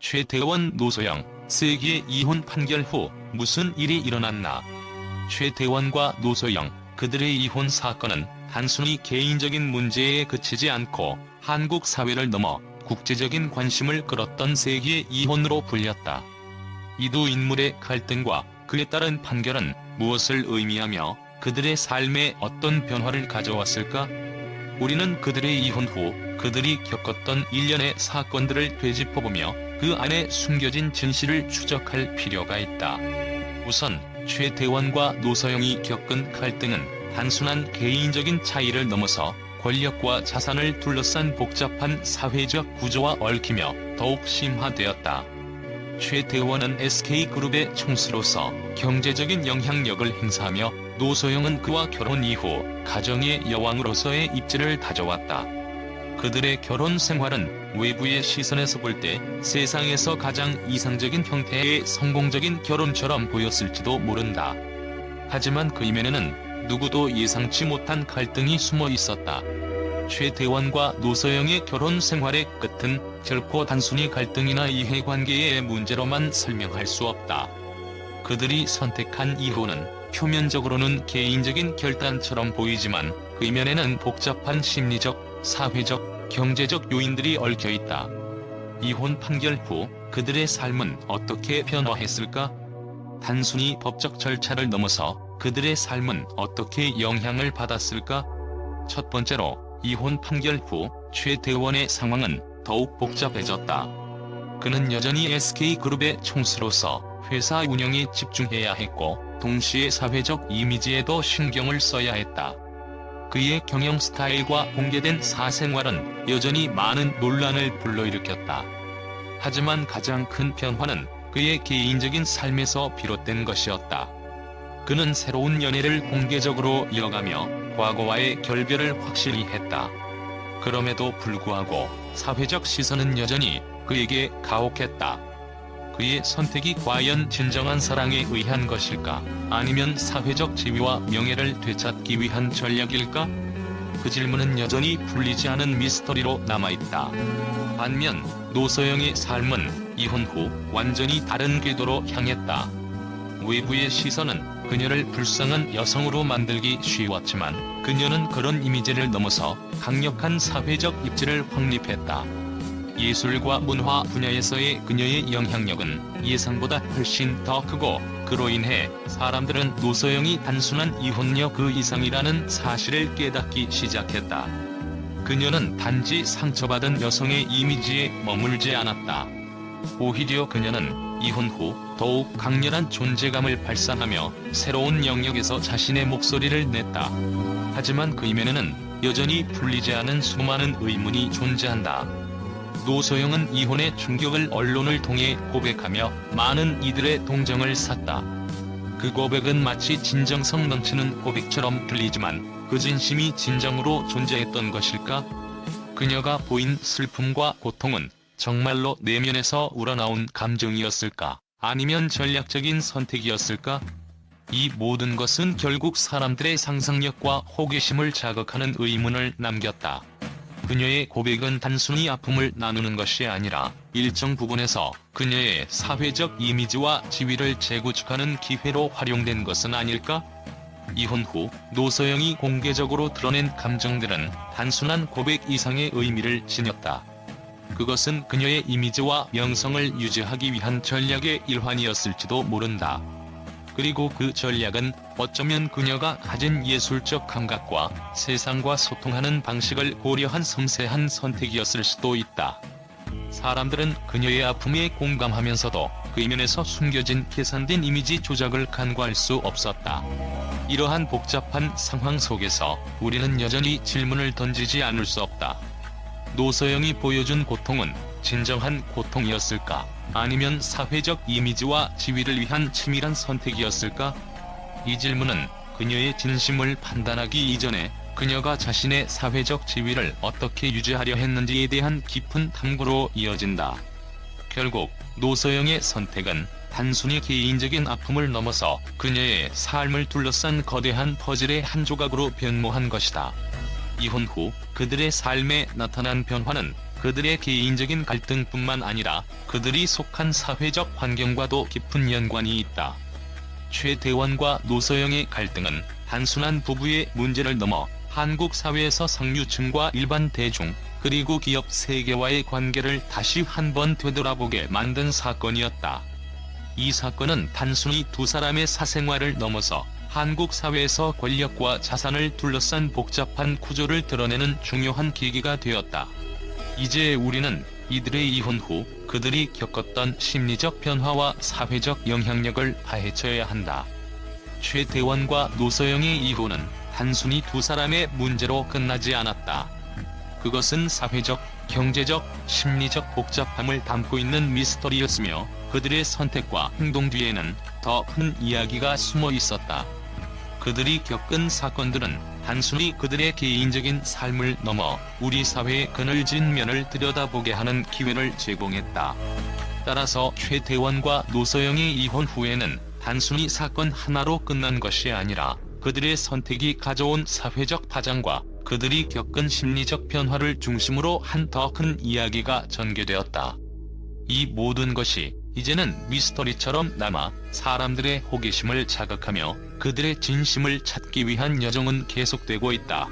최태원, 노소영, 세기의 이혼 판결 후 무슨 일이 일어났나? 최태원과 노소영, 그들의 이혼 사건은 단순히 개인적인 문제에 그치지 않고 한국 사회를 넘어 국제적인 관심을 끌었던 세기의 이혼으로 불렸다. 이 두 인물의 갈등과 그에 따른 판결은 무엇을 의미하며 그들의 삶에 어떤 변화를 가져왔을까? 우리는 그들의 이혼 후 그들이 겪었던 일련의 사건들을 되짚어보며 그 안에 숨겨진 진실을 추적할 필요가 있다. 우선 최태원과 노소영이 겪은 갈등은 단순한 개인적인 차이를 넘어서 권력과 자산을 둘러싼 복잡한 사회적 구조와 얽히며 더욱 심화되었다. 최태원은 SK그룹의 총수로서 경제적인 영향력을 행사하며 노소영은 그와 결혼 이후 가정의 여왕으로서의 입지를 다져왔다. 그들의 결혼 생활은 외부의 시선에서 볼 때 세상에서 가장 이상적인 형태의 성공적인 결혼처럼 보였을지도 모른다. 하지만 그 이면에는 누구도 예상치 못한 갈등이 숨어 있었다. 최태원과 노소영의 결혼 생활의 끝은 결코 단순히 갈등이나 이해관계의 문제로만 설명할 수 없다. 그들이 선택한 이혼은 표면적으로는 개인적인 결단처럼 보이지만 그 이면에는 복잡한 심리적, 사회적, 경제적 요인들이 얽혀 있다. 이혼 판결 후 그들의 삶은 어떻게 변화했을까? 단순히 법적 절차를 넘어서 그들의 삶은 어떻게 영향을 받았을까? 첫 번째로 이혼 판결 후 최태원의 상황은 더욱 복잡해졌다. 그는 여전히 SK그룹의 총수로서 회사 운영에 집중해야 했고 동시에 사회적 이미지에도 신경을 써야 했다. 그의 경영 스타일과 공개된 사생활은 여전히 많은 논란을 불러일으켰다. 하지만 가장 큰 변화는 그의 개인적인 삶에서 비롯된 것이었다. 그는 새로운 연애를 공개적으로 이어가며 과거와의 결별을 확실히 했다. 그럼에도 불구하고 사회적 시선은 여전히 그에게 가혹했다. 그의 선택이 과연 진정한 사랑에 의한 것일까? 아니면 사회적 지위와 명예를 되찾기 위한 전략일까? 그 질문은 여전히 풀리지 않은 미스터리로 남아있다. 반면 노소영의 삶은 이혼 후 완전히 다른 궤도로 향했다. 외부의 시선은 그녀를 불쌍한 여성으로 만들기 쉬웠지만 그녀는 그런 이미지를 넘어서 강력한 사회적 입지를 확립했다. 예술과 문화 분야에서의 그녀의 영향력은 예상보다 훨씬 더 크고 그로 인해 사람들은 노소영이 단순한 이혼녀 그 이상이라는 사실을 깨닫기 시작했다. 그녀는 단지 상처받은 여성의 이미지에 머물지 않았다. 오히려 그녀는 이혼 후 더욱 강렬한 존재감을 발산하며 새로운 영역에서 자신의 목소리를 냈다. 하지만 그 이면에는 여전히 풀리지 않은 수많은 의문이 존재한다. 노소영은 이혼의 충격을 언론을 통해 고백하며 많은 이들의 동정을 샀다. 그 고백은 마치 진정성 넘치는 고백처럼 들리지만 그 진심이 진정으로 존재했던 것일까? 그녀가 보인 슬픔과 고통은 정말로 내면에서 우러나온 감정이었을까? 아니면 전략적인 선택이었을까? 이 모든 것은 결국 사람들의 상상력과 호기심을 자극하는 의문을 남겼다. 그녀의 고백은 단순히 아픔을 나누는 것이 아니라 일정 부분에서 그녀의 사회적 이미지와 지위를 재구축하는 기회로 활용된 것은 아닐까? 이혼 후 노소영이 공개적으로 드러낸 감정들은 단순한 고백 이상의 의미를 지녔다. 그것은 그녀의 이미지와 명성을 유지하기 위한 전략의 일환이었을지도 모른다. 그리고 그 전략은 어쩌면 그녀가 가진 예술적 감각과 세상과 소통하는 방식을 고려한 섬세한 선택이었을 수도 있다. 사람들은 그녀의 아픔에 공감하면서도 그 이면에서 숨겨진 계산된 이미지 조작을 간과할 수 없었다. 이러한 복잡한 상황 속에서 우리는 여전히 질문을 던지지 않을 수 없다. 노소영이 보여준 고통은 진정한 고통이었을까? 아니면 사회적 이미지와 지위를 위한 치밀한 선택이었을까? 이 질문은 그녀의 진심을 판단하기 이전에 그녀가 자신의 사회적 지위를 어떻게 유지하려 했는지에 대한 깊은 탐구로 이어진다. 결국 노소영의 선택은 단순히 개인적인 아픔을 넘어서 그녀의 삶을 둘러싼 거대한 퍼즐의 한 조각으로 변모한 것이다. 이혼 후 그들의 삶에 나타난 변화는 그들의 개인적인 갈등뿐만 아니라 그들이 속한 사회적 환경과도 깊은 연관이 있다. 최태원과 노소영의 갈등은 단순한 부부의 문제를 넘어 한국 사회에서 상류층과 일반 대중, 그리고 기업 세계와의 관계를 다시 한번 되돌아보게 만든 사건이었다. 이 사건은 단순히 두 사람의 사생활을 넘어서 한국 사회에서 권력과 자산을 둘러싼 복잡한 구조를 드러내는 중요한 계기가 되었다. 이제 우리는 이들의 이혼 후 그들이 겪었던 심리적 변화와 사회적 영향력을 파헤쳐야 한다. 최태원과 노소영의 이혼은 단순히 두 사람의 문제로 끝나지 않았다. 그것은 사회적, 경제적, 심리적 복잡함을 담고 있는 미스터리였으며 그들의 선택과 행동 뒤에는 더 큰 이야기가 숨어 있었다. 그들이 겪은 사건들은 단순히 그들의 개인적인 삶을 넘어 우리 사회의 그늘진 면을 들여다보게 하는 기회를 제공했다. 따라서 최태원과 노소영의 이혼 후에는 단순히 사건 하나로 끝난 것이 아니라 그들의 선택이 가져온 사회적 파장과 그들이 겪은 심리적 변화를 중심으로 한 더 큰 이야기가 전개되었다. 이 모든 것이 이제는 미스터리처럼 남아 사람들의 호기심을 자극하며 그들의 진심을 찾기 위한 여정은 계속되고 있다.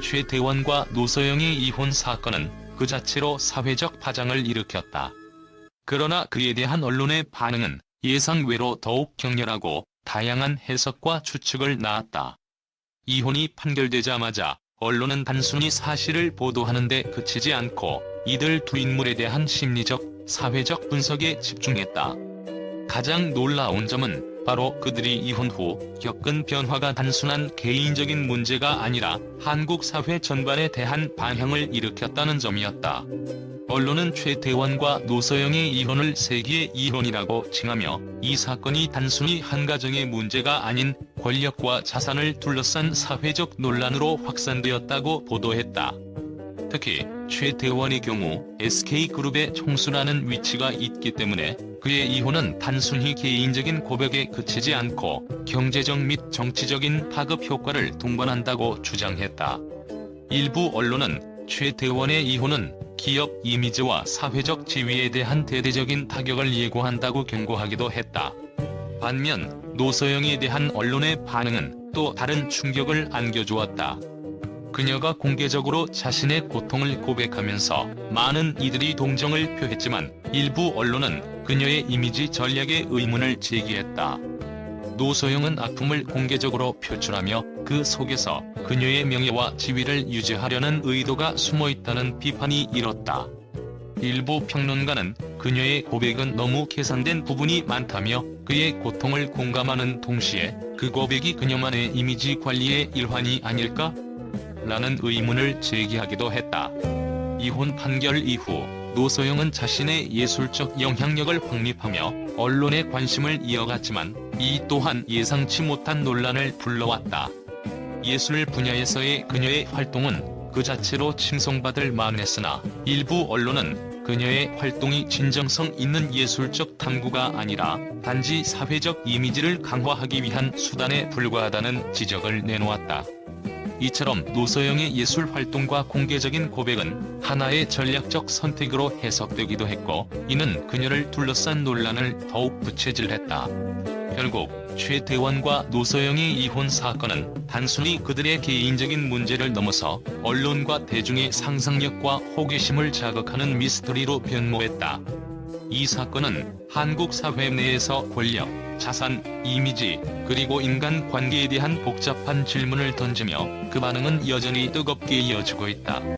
최태원과 노소영의 이혼 사건은 그 자체로 사회적 파장을 일으켰다. 그러나 그에 대한 언론의 반응은 예상외로 더욱 격렬하고 다양한 해석과 추측을 낳았다. 이혼이 판결되자마자 언론은 단순히 사실을 보도하는 데 그치지 않고 이들 두 인물에 대한 심리적, 사회적 분석에 집중했다. 가장 놀라운 점은 바로 그들이 이혼 후 겪은 변화가 단순한 개인적인 문제가 아니라 한국 사회 전반에 대한 반향을 일으켰다는 점이었다. 언론은 최태원과 노소영의 이혼을 세기의 이혼이라고 칭하며 이 사건이 단순히 한 가정의 문제가 아닌 권력과 자산을 둘러싼 사회적 논란으로 확산되었다고 보도했다. 특히 최태원의 경우 SK그룹의 총수라는 위치가 있기 때문에 그의 이혼은 단순히 개인적인 고백에 그치지 않고 경제적 및 정치적인 파급 효과를 동반한다고 주장했다. 일부 언론은 최태원의 이혼은 기업 이미지와 사회적 지위에 대한 대대적인 타격을 예고한다고 경고하기도 했다. 반면 노소영에 대한 언론의 반응은 또 다른 충격을 안겨주었다. 그녀가 공개적으로 자신의 고통을 고백하면서 많은 이들이 동정을 표했지만 일부 언론은 그녀의 이미지 전략에 의문을 제기했다. 노소영은 아픔을 공개적으로 표출하며 그 속에서 그녀의 명예와 지위를 유지하려는 의도가 숨어있다는 비판이 일었다. 일부 평론가는 그녀의 고백은 너무 계산된 부분이 많다며 그의 고통을 공감하는 동시에 그 고백이 그녀만의 이미지 관리의 일환이 아닐까? 라는 의문을 제기하기도 했다. 이혼 판결 이후 노소영은 자신의 예술적 영향력을 확립하며 언론의 관심을 이어갔지만 이 또한 예상치 못한 논란을 불러왔다. 예술 분야에서의 그녀의 활동은 그 자체로 칭송받을 만했으나 일부 언론은 그녀의 활동이 진정성 있는 예술적 탐구가 아니라 단지 사회적 이미지를 강화하기 위한 수단에 불과하다는 지적을 내놓았다. 이처럼 노소영의 예술 활동과 공개적인 고백은 하나의 전략적 선택으로 해석되기도 했고 이는 그녀를 둘러싼 논란을 더욱 부채질했다. 결국 최태원과 노소영의 이혼 사건은 단순히 그들의 개인적인 문제를 넘어서 언론과 대중의 상상력과 호기심을 자극하는 미스터리로 변모했다. 이 사건은 한국 사회 내에서 권력, 자산, 이미지, 그리고 인간 관계에 대한 복잡한 질문을 던지며 그 반응은 여전히 뜨겁게 이어지고 있다.